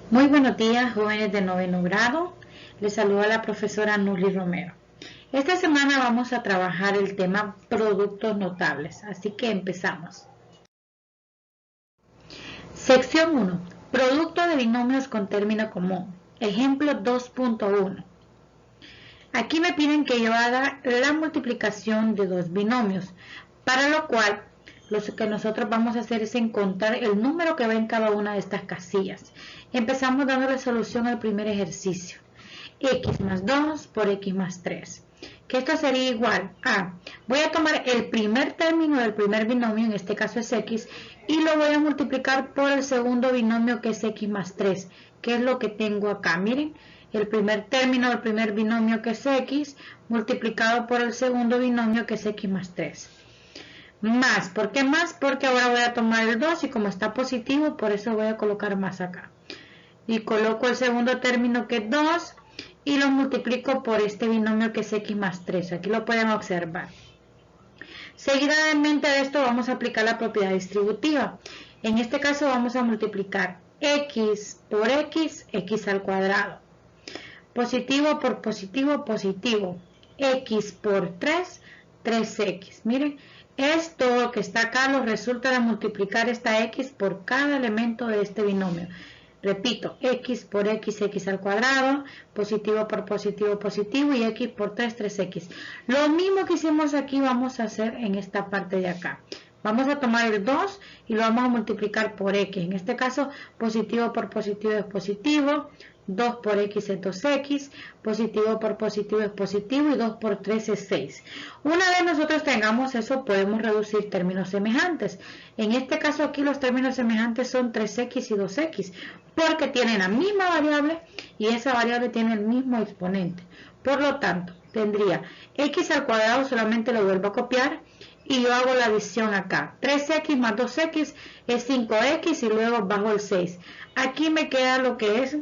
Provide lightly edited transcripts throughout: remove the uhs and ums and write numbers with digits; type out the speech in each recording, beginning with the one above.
Muy buenos días, jóvenes de noveno grado. Les saluda la profesora Nurli Romero. Esta semana vamos a trabajar el tema productos notables, así que empezamos. Sección 1. Producto de binomios con término común. Ejemplo 2.1. Aquí me piden que yo haga la multiplicación de dos binomios, para lo cual lo que nosotros vamos a hacer es encontrar el número que va en cada una de estas casillas. Empezamos dándole solución al primer ejercicio. X más 2 por X más 3. Que esto sería igual a, voy a tomar el primer término del primer binomio, en este caso es X, y lo voy a multiplicar por el segundo binomio que es X más 3, que es lo que tengo acá. Miren, el primer término del primer binomio que es X, multiplicado por el segundo binomio que es X más 3. Más, ¿por qué más? Porque ahora voy a tomar el 2 y como está positivo, por eso voy a colocar más acá. Y coloco el segundo término que es 2 y lo multiplico por este binomio que es X más 3. Aquí lo pueden observar. Seguidamente de esto vamos a aplicar la propiedad distributiva. En este caso vamos a multiplicar X por X, X al cuadrado. Positivo por positivo, positivo. X por 3, 3X. Miren. Esto que está acá nos resulta de multiplicar esta X por cada elemento de este binomio. Repito, X por X, X al cuadrado, positivo por positivo, positivo y X por 3, 3X. Lo mismo que hicimos aquí vamos a hacer en esta parte de acá. Vamos a tomar el 2 y lo vamos a multiplicar por X. En este caso, positivo por positivo es positivo. 2 por X es 2X, positivo por positivo es positivo y 2 por 3 es 6. Una vez nosotros tengamos eso, podemos reducir términos semejantes. En este caso aquí los términos semejantes son 3X y 2X, porque tienen la misma variable y esa variable tiene el mismo exponente. Por lo tanto, tendría X al cuadrado, solamente lo vuelvo a copiar y yo hago la adición acá. 3X más 2X es 5X y luego bajo el 6. Aquí me queda lo que es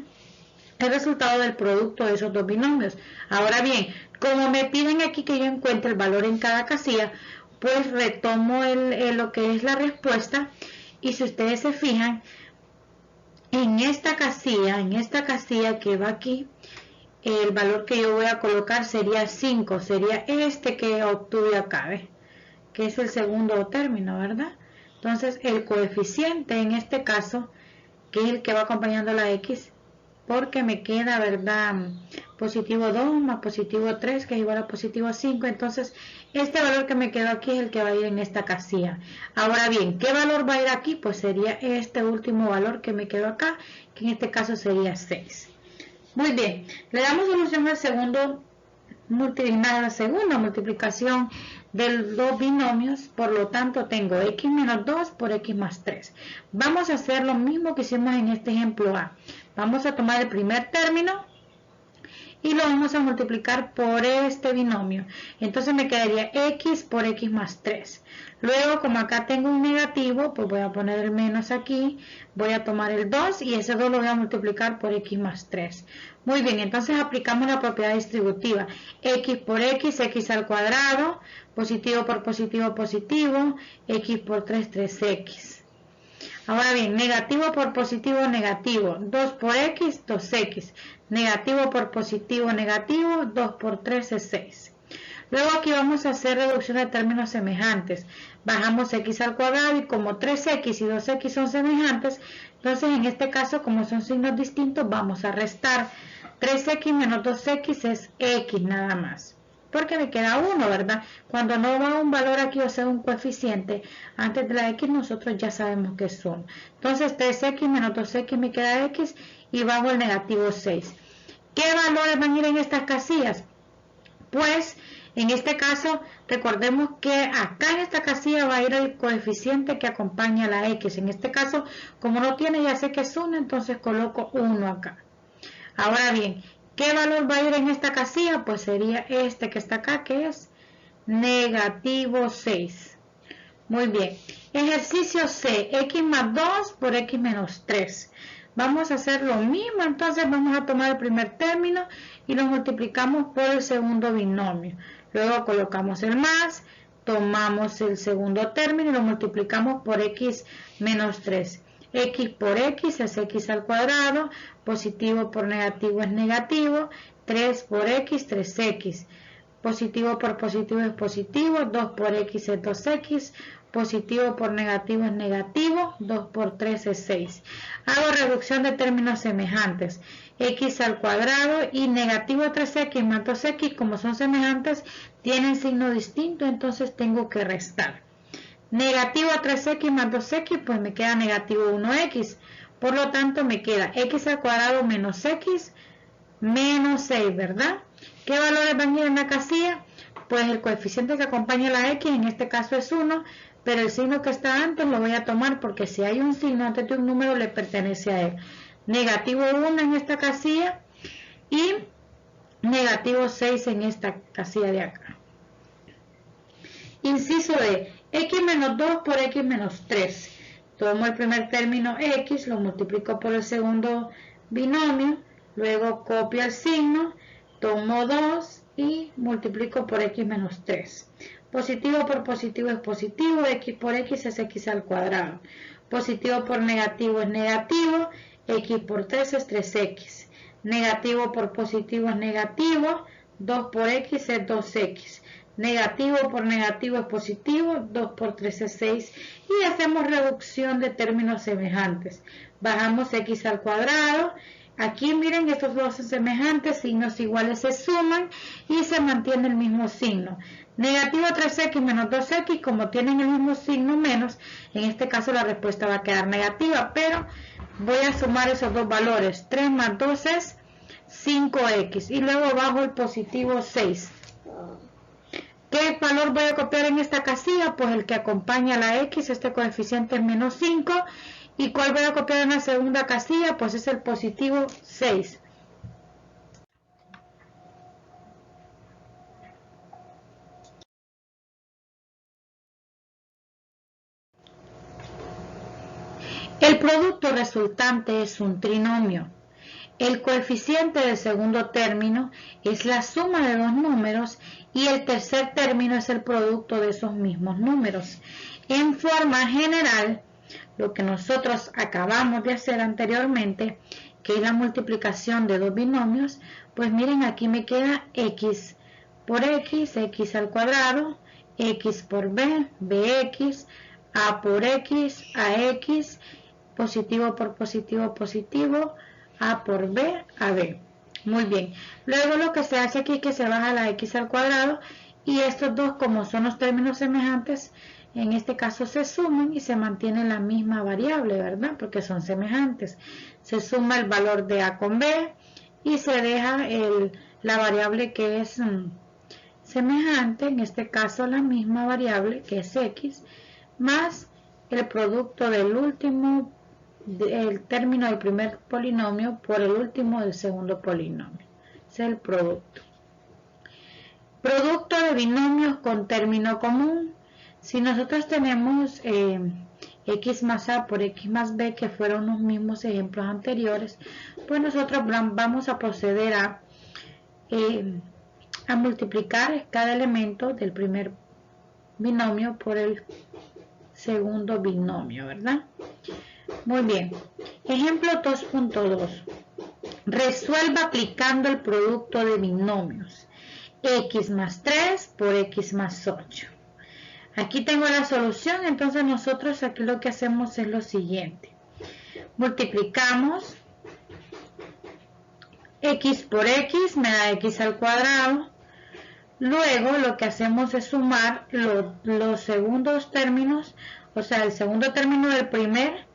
el resultado del producto de esos dos binomios. Ahora bien, como me piden aquí que yo encuentre el valor en cada casilla, pues retomo lo que es la respuesta y si ustedes se fijan, en esta casilla que va aquí, el valor que yo voy a colocar sería 5, sería este que obtuve acá, ¿ves? Que es el segundo término, ¿verdad? Entonces el coeficiente en este caso, que es el que va acompañando la X, porque me queda, ¿verdad? Positivo 2 más positivo 3, que es igual a positivo 5. Entonces, este valor que me quedó aquí es el que va a ir en esta casilla. Ahora bien, ¿qué valor va a ir aquí? Pues sería este último valor que me quedó acá, que en este caso sería 6. Muy bien, le damos solución al la segunda multiplicación de los dos binomios, por lo tanto tengo X menos 2 por X más 3. Vamos a hacer lo mismo que hicimos en este ejemplo A. Vamos a tomar el primer término y lo vamos a multiplicar por este binomio. Entonces me quedaría X por X más 3. Luego, como acá tengo un negativo, pues voy a poner el menos aquí. Voy a tomar el 2 y ese 2 lo voy a multiplicar por X más 3. Muy bien, entonces aplicamos la propiedad distributiva. X por X, X al cuadrado. Positivo por positivo, positivo. X por 3, 3X. Ahora bien, negativo por positivo, negativo. 2 por X, 2X. Negativo por positivo, negativo. 2 por 3 es 6. Luego aquí vamos a hacer reducción de términos semejantes. Bajamos X al cuadrado y como 3X y 2X son semejantes, entonces en este caso como son signos distintos vamos a restar. 3X menos 2X es X nada más. Porque me queda 1, ¿verdad? Cuando no va un valor aquí, o sea, un coeficiente, antes de la X nosotros ya sabemos que es 1. Entonces 3X menos 2X me queda X y bajo el negativo 6. ¿Qué valores van a ir en estas casillas? Pues en este caso recordemos que acá en esta casilla va a ir el coeficiente que acompaña a la X. En este caso, como no tiene, ya sé que es 1, entonces coloco 1 acá. Ahora bien, ¿qué valor va a ir en esta casilla? Pues sería este que está acá, que es negativo 6. Muy bien. Ejercicio C, X más 2 por X menos 3. Vamos a hacer lo mismo, entonces vamos a tomar el primer término y lo multiplicamos por el segundo binomio. Luego colocamos el más, tomamos el segundo término y lo multiplicamos por X menos 3. X por X es X al cuadrado, positivo por negativo es negativo, 3 por X, 3X. Positivo por positivo es positivo, 2 por X es 2X, positivo por negativo es negativo, 2 por 3 es 6. Hago reducción de términos semejantes, X al cuadrado y negativo 3X más 2X, como son semejantes, tienen signo distinto, entonces tengo que restar. Negativo 3X más 2X, pues me queda negativo 1X, por lo tanto me queda X al cuadrado menos X menos 6, ¿verdad? ¿Qué valores van a ir en la casilla? Pues el coeficiente que acompaña a la X, en este caso es 1, pero el signo que está antes lo voy a tomar porque si hay un signo antes de un número le pertenece a él. Negativo 1 en esta casilla y negativo 6 en esta casilla de acá. Inciso D, X menos 2 por X menos 3. Tomo el primer término X, lo multiplico por el segundo binomio, luego copio el signo, tomo 2 y multiplico por X menos 3. Positivo por positivo es positivo, X por X es X al cuadrado. Positivo por negativo es negativo, X por 3 es 3X. Negativo por positivo es negativo, 2 por X es 2X. Negativo por negativo es positivo, 2 por 3 es 6. Y hacemos reducción de términos semejantes. Bajamos X al cuadrado. Aquí miren, estos dos son semejantes, signos iguales se suman y se mantiene el mismo signo. Negativo 3X menos 2X, como tienen el mismo signo menos, en este caso la respuesta va a quedar negativa, pero voy a sumar esos dos valores. 3 más 2 es 5X y luego bajo el positivo 6. ¿Qué valor voy a copiar en esta casilla? Pues el que acompaña a la X, este coeficiente es menos 5. ¿Y cuál voy a copiar en la segunda casilla? Pues es el positivo 6. El producto resultante es un trinomio. El coeficiente del segundo término es la suma de dos números y el tercer término es el producto de esos mismos números. En forma general, lo que nosotros acabamos de hacer anteriormente, que es la multiplicación de dos binomios, pues miren, aquí me queda X por X, X al cuadrado, X por B, BX, A por X, AX, positivo por positivo, positivo, A por B, AB. Muy bien. Luego lo que se hace aquí es que se baja la X al cuadrado y estos dos, como son los términos semejantes, en este caso se suman y se mantiene la misma variable, ¿verdad? Porque son semejantes. Se suma el valor de A con B y se deja la variable que es semejante, en este caso la misma variable que es X, más el producto del último, el término del primer polinomio por el último del segundo polinomio. Es el producto. Producto de binomios con término común. Si nosotros tenemos X más A por X más B, que fueron los mismos ejemplos anteriores, pues nosotros vamos a proceder a multiplicar cada elemento del primer binomio por el segundo binomio, ¿verdad? Muy bien. Ejemplo 2.2. Resuelva aplicando el producto de binomios. X más 3 por X más 8. Aquí tengo la solución, entonces nosotros aquí lo que hacemos es lo siguiente. Multiplicamos X por X, me da X al cuadrado. Luego lo que hacemos es sumar los segundos términos, o sea, el segundo término del primer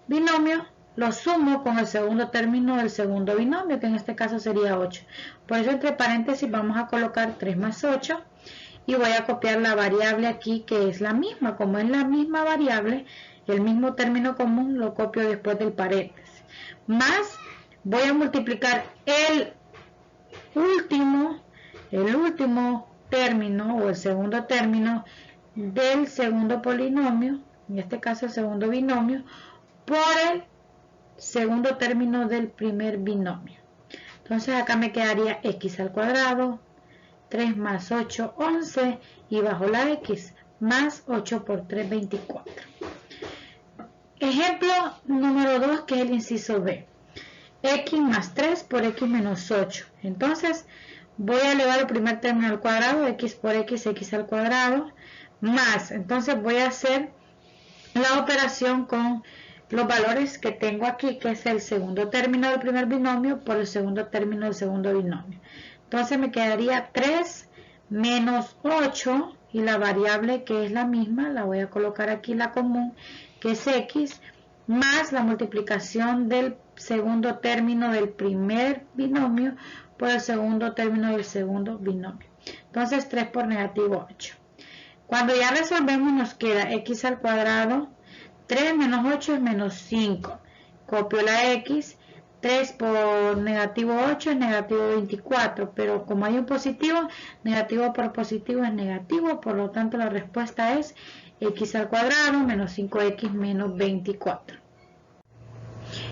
binomio, lo sumo con el segundo término del segundo binomio, que en este caso sería 8. Por eso entre paréntesis vamos a colocar 3 más 8 y voy a copiar la variable aquí que es la misma. Como es la misma variable, el mismo término común lo copio después del paréntesis. Más voy a multiplicar el último término o el segundo término del segundo polinomio, en este caso el segundo binomio, por el segundo término del primer binomio. Entonces acá me quedaría X al cuadrado, 3 más 8, 11, y bajo la X, más 8 por 3, 24. Ejemplo número 2, que es el inciso B. X más 3 por X menos 8. Entonces, voy a elevar el primer término al cuadrado, X por X, X al cuadrado, más. Entonces, voy a hacer la operación con los valores que tengo aquí, que es el segundo término del primer binomio por el segundo término del segundo binomio. Entonces, me quedaría 3 menos 8, y la variable que es la misma, la voy a colocar aquí, la común, que es X, más la multiplicación del segundo término del primer binomio por el segundo término del segundo binomio. Entonces 3 por negativo 8. Cuando ya resolvemos nos queda X al cuadrado, 3 menos 8 es menos 5. Copio la X, 3 por negativo 8 es negativo 24, pero como hay un positivo, negativo por positivo es negativo, por lo tanto la respuesta es X al cuadrado menos 5X menos 24.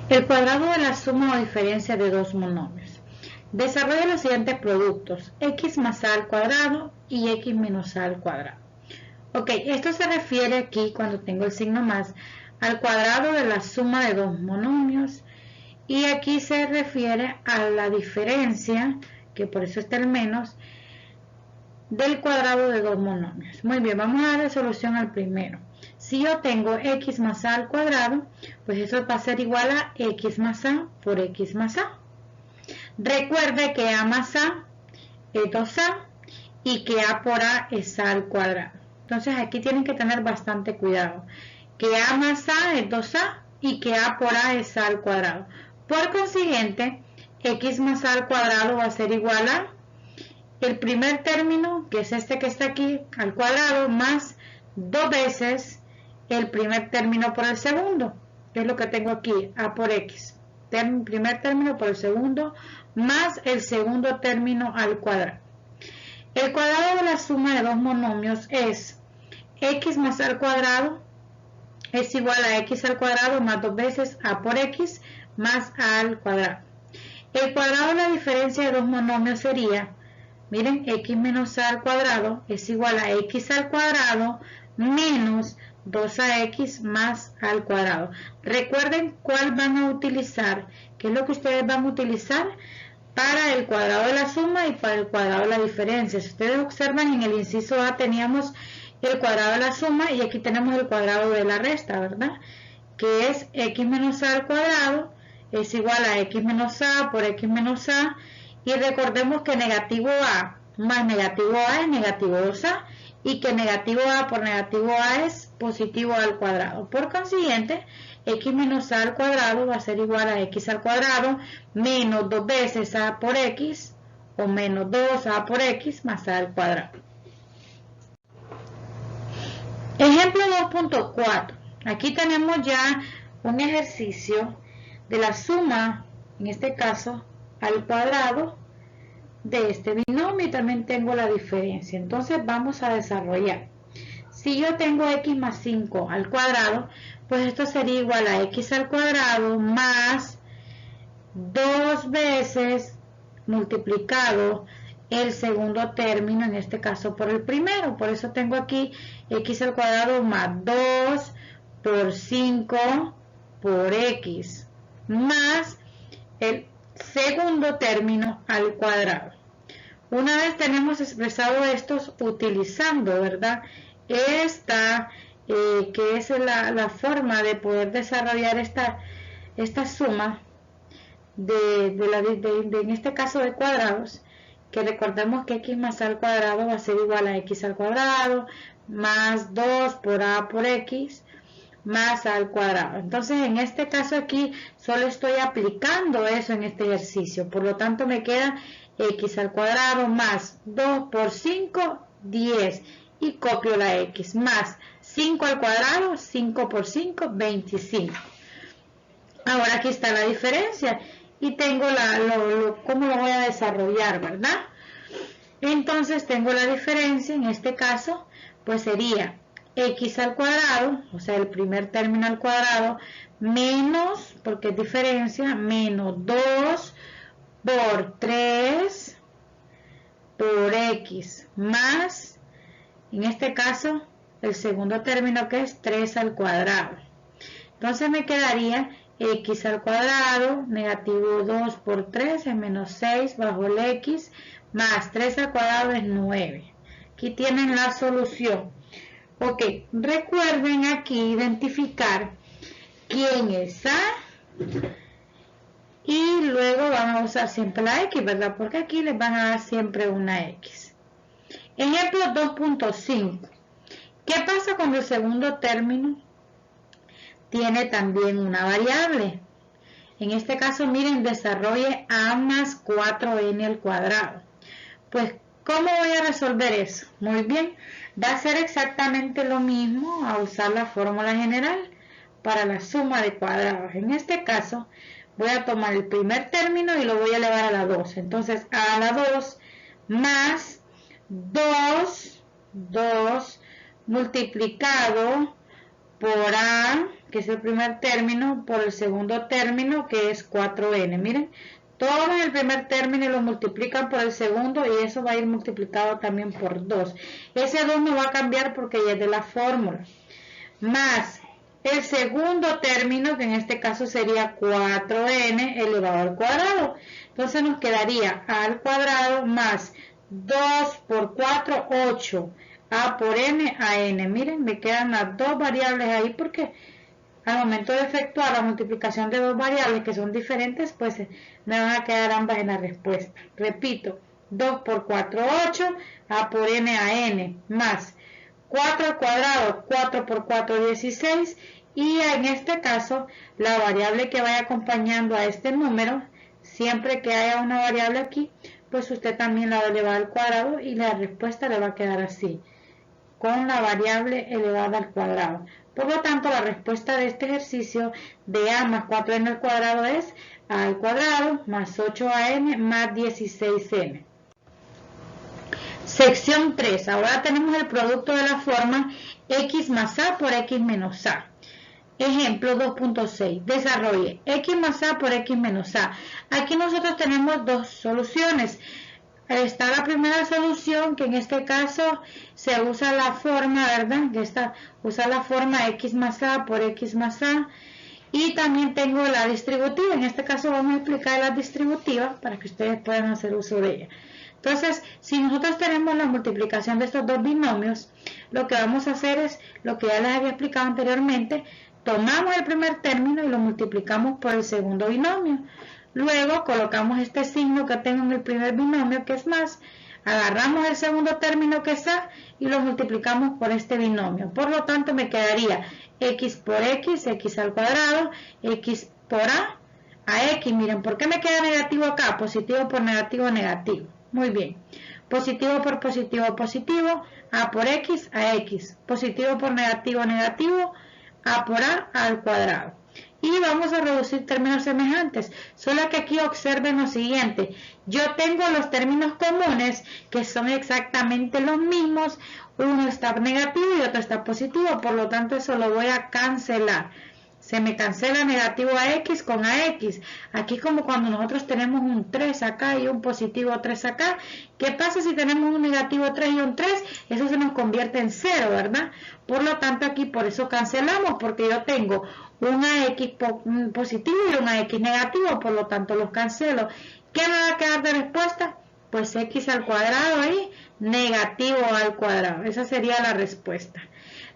El cuadrado de la suma o diferencia de dos monomios. Desarrolla los siguientes productos, X más A al cuadrado y X menos A al cuadrado. Ok, esto se refiere aquí, cuando tengo el signo más, al cuadrado de la suma de dos monomios, y aquí se refiere a la diferencia, que por eso está el menos, del cuadrado de dos monomios. Muy bien, vamos a dar solución al primero. Si yo tengo X más A al cuadrado, pues eso va a ser igual a X más A por X más A. Recuerde que A más A es 2A y que A por A es A al cuadrado. Entonces aquí tienen que tener bastante cuidado. Que A más A es 2A y que A por A es A al cuadrado. Por consiguiente, X más A al cuadrado va a ser igual a el primer término, que es este que está aquí, al cuadrado, más 2 veces el primer término por el segundo, que es lo que tengo aquí, A por X. Primer término por el segundo, más el segundo término al cuadrado. El cuadrado de la suma de dos monomios es X más A al cuadrado es igual a X al cuadrado más 2 veces A por X más A al cuadrado. El cuadrado de la diferencia de dos monomios sería, miren, X menos A al cuadrado es igual a X al cuadrado menos 2AX más A al cuadrado. Recuerden cuál van a utilizar, qué es lo que ustedes van a utilizar para el cuadrado de la suma y para el cuadrado de la diferencia. Si ustedes observan, en el inciso A teníamos el cuadrado de la suma y aquí tenemos el cuadrado de la resta, ¿verdad? Que es X menos A al cuadrado es igual a X menos A por X menos A, y recordemos que negativo A más negativo A es negativo 2A y que negativo A por negativo A es positivo A al cuadrado. Por consiguiente, X menos A al cuadrado va a ser igual a X al cuadrado menos 2 veces A por X o menos 2A por X más A al cuadrado. Ejemplo 2.4. Aquí tenemos ya un ejercicio de la suma, en este caso, al cuadrado de este binomio, y también tengo la diferencia. Entonces vamos a desarrollar. Si yo tengo X más 5 al cuadrado, pues esto sería igual a X al cuadrado más 2 veces multiplicado el segundo término, en este caso por el primero. Por eso tengo aquí X al cuadrado más 2 por 5 por X más el segundo término al cuadrado. Una vez tenemos expresado estos utilizando, ¿verdad?, esta que es la forma de poder desarrollar esta suma en este caso de cuadrados, que recordemos que X más A al cuadrado va a ser igual a X al cuadrado más 2 por A por X más A al cuadrado. Entonces en este caso aquí solo estoy aplicando eso en este ejercicio, por lo tanto me queda X al cuadrado más 2 por 5, 10, y copio la X, más 5 al cuadrado, 5 por 5, 25. Ahora aquí está la diferencia y tengo cómo lo voy a desarrollar, ¿verdad? Entonces tengo la diferencia, en este caso, pues sería X al cuadrado, o sea, el primer término al cuadrado, menos, porque es diferencia, menos 2 por 3 por X, más, en este caso, el segundo término, que es 3 al cuadrado. Entonces me quedaría x al cuadrado, negativo 2 por 3 es menos 6 bajo el x, más 3 al cuadrado es 9. Aquí tienen la solución. Ok, recuerden aquí identificar quién es A y luego van a usar siempre la X, ¿verdad? Porque aquí les van a dar siempre una X. Ejemplo 2.5. ¿Qué pasa cuando el segundo término tiene también una variable? En este caso, miren, desarrolle A más 4n al cuadrado. Pues, ¿cómo voy a resolver eso? Muy bien, va a ser exactamente lo mismo a usar la fórmula general para la suma de cuadrados. En este caso, voy a tomar el primer término y lo voy a elevar a la 2. Entonces, a la 2 más 2 multiplicado por A, que es el primer término, por el segundo término, que es 4n. Miren, toman el primer término y lo multiplican por el segundo y eso va a ir multiplicado también por 2. Ese 2 no va a cambiar porque ya es de la fórmula. Más el segundo término, que en este caso sería 4n elevado al cuadrado. Entonces nos quedaría a al cuadrado más 2 por 4, 8. A por n a n. Miren, me quedan las dos variables ahí porque al momento de efectuar la multiplicación de dos variables que son diferentes, pues me van a quedar ambas en la respuesta. Repito, 2 por 4, 8. A por n a n más 4 al cuadrado, 4 por 4, 16. Y en este caso, la variable que vaya acompañando a este número, siempre que haya una variable aquí, pues usted también la va a elevar al cuadrado y la respuesta le va a quedar así, con la variable elevada al cuadrado. Por lo tanto, la respuesta de este ejercicio de A más 4n al cuadrado es A al cuadrado más 8an más 16n. Sección 3. Ahora tenemos el producto de la forma x más A por x menos A. Ejemplo 2.6. Desarrolle x más A por x menos A. Aquí nosotros tenemos dos soluciones. Está la primera solución, que en este caso se usa la forma, ¿verdad? Que usa la forma x más A por x más A. Y también tengo la distributiva. En este caso vamos a explicar la distributiva para que ustedes puedan hacer uso de ella. Entonces, si nosotros tenemos la multiplicación de estos dos binomios, lo que vamos a hacer es lo que ya les había explicado anteriormente. Tomamos el primer término y lo multiplicamos por el segundo binomio. Luego colocamos este signo que tengo en el primer binomio, que es más. Agarramos el segundo término, que es A, y lo multiplicamos por este binomio. Por lo tanto, me quedaría x por x al cuadrado, x por a x. Miren, ¿por qué me queda negativo acá? Positivo por negativo, negativo. Muy bien. Positivo por positivo, positivo. A por x, a x. Positivo por negativo, negativo. A por a al cuadrado. Y vamos a reducir términos semejantes. Solo que aquí observen lo siguiente. Yo tengo los términos comunes que son exactamente los mismos. Uno está negativo y otro está positivo. Por lo tanto, eso lo voy a cancelar. Se me cancela negativo a x con ax. Aquí como cuando nosotros tenemos un 3 acá y un positivo 3 acá. ¿Qué pasa si tenemos un negativo 3 y un 3? Eso se nos convierte en 0, ¿verdad? Por lo tanto aquí por eso cancelamos, porque yo tengo un ax positivo y un ax negativo, por lo tanto los cancelo. ¿Qué me va a quedar de respuesta? Pues x al cuadrado y negativo al cuadrado. Esa sería la respuesta.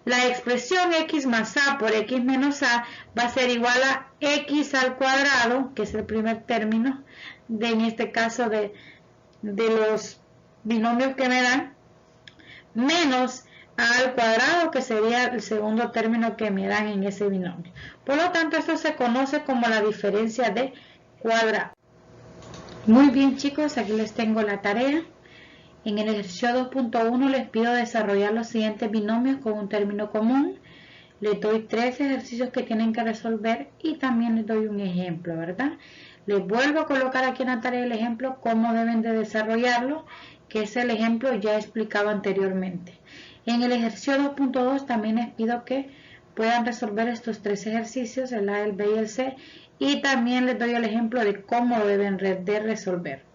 La expresión x más a por x menos a va a ser igual a x al cuadrado, que es el primer término, en este caso de los binomios que me dan, menos a al cuadrado, que sería el segundo término que me dan en ese binomio. Por lo tanto, esto se conoce como la diferencia de cuadrado. Muy bien, chicos, aquí les tengo la tarea. En el ejercicio 2.1 les pido desarrollar los siguientes binomios con un término común. Les doy 3 ejercicios que tienen que resolver y también les doy un ejemplo, ¿verdad? Les vuelvo a colocar aquí en la tarea el ejemplo, cómo deben de desarrollarlo, que es el ejemplo ya explicado anteriormente. En el ejercicio 2.2 también les pido que puedan resolver estos 3 ejercicios, el A, el B y el C, y también les doy el ejemplo de cómo deben de resolver.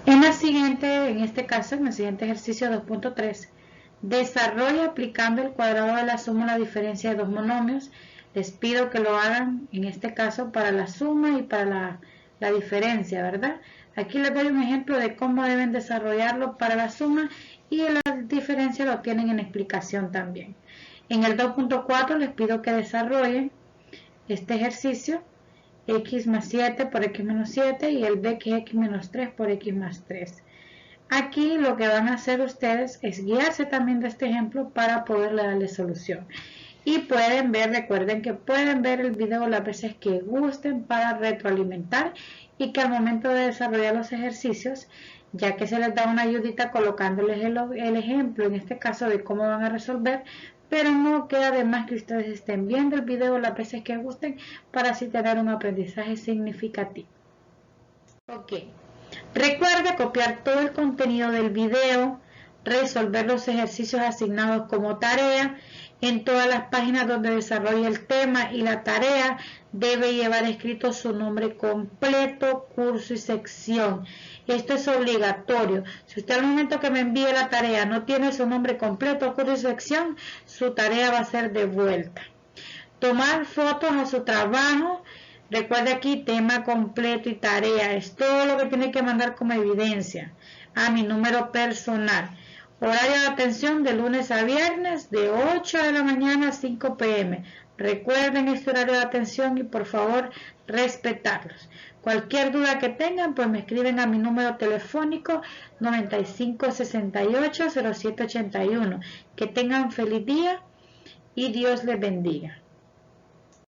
En este caso, en el siguiente ejercicio 2.3, desarrolla aplicando el cuadrado de la suma la diferencia de dos monomios. Les pido que lo hagan en este caso para la suma y para la diferencia, ¿verdad? Aquí les doy un ejemplo de cómo deben desarrollarlo para la suma y la diferencia lo tienen en explicación también. En el 2.4 les pido que desarrollen este ejercicio, x más 7 por x menos 7 y el b que es x menos 3 por x más 3. Aquí lo que van a hacer ustedes es guiarse también de este ejemplo para poderle darle solución. Y pueden ver, recuerden que pueden ver el video las veces que gusten para retroalimentar y que al momento de desarrollar los ejercicios, ya que se les da una ayudita colocándoles el ejemplo, en este caso de cómo van a resolver, pero no queda de más que ustedes estén viendo el video las veces que gusten para así tener un aprendizaje significativo. Ok, recuerda copiar todo el contenido del video, resolver los ejercicios asignados como tarea. En todas las páginas donde desarrolle el tema y la tarea debe llevar escrito su nombre completo, curso y sección. Esto es obligatorio. Si usted al momento que me envíe la tarea no tiene su nombre completo, curso y sección, su tarea va a ser devuelta. Tomar fotos a su trabajo. Recuerde aquí tema completo y tarea. Es todo lo que tiene que mandar como evidencia a mi número personal. Horario de atención de lunes a viernes de 8 de la mañana a 5 p.m. Recuerden este horario de atención y por favor respetarlos. Cualquier duda que tengan, pues me escriben a mi número telefónico 9568-0781. Que tengan feliz día y Dios les bendiga.